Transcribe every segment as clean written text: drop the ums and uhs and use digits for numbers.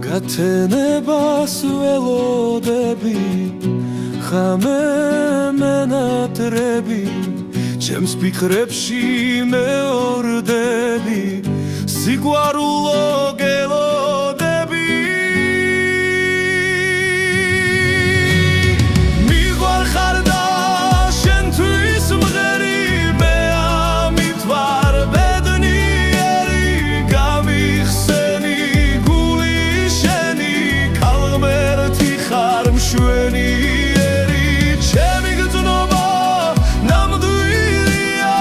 გათენებას ველოდები ხამე მენატრები ჩემს ფიქრებში მეორდები სიყვარულო გელოდები მიყვარხარ და შენთვის მღერი მე ამით ვარ ბედნიერი გამიხსენი გული შენი ქალღმერთი ხარ მშვენიერი ჩემი გრძნობა ნამდვილია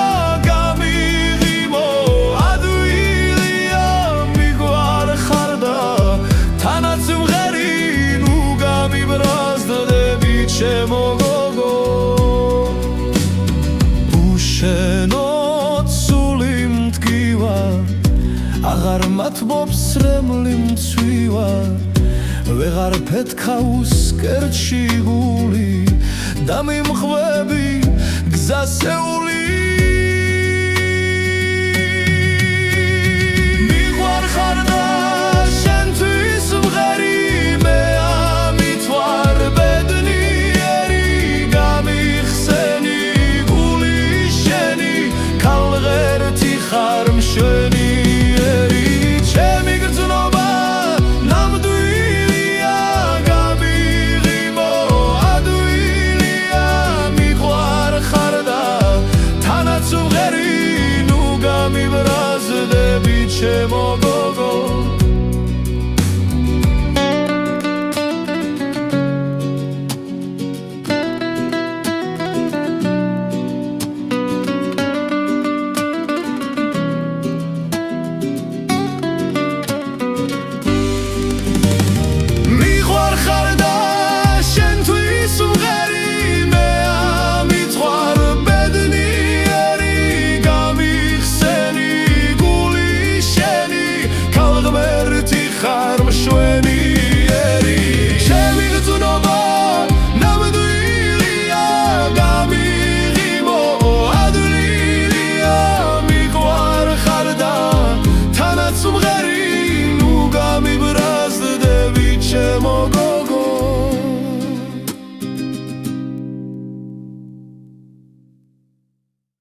გამიღიმო ადვილია მიყვარხარ და თანაც მღერი ნუ გამიბრაზდები ჩემო გოგო უშენოდ სული მტკივა აღარ მათბობს რემლი მცვივა ვეღარ ფეთქავს კერტში გული და მიმხვები გზასეული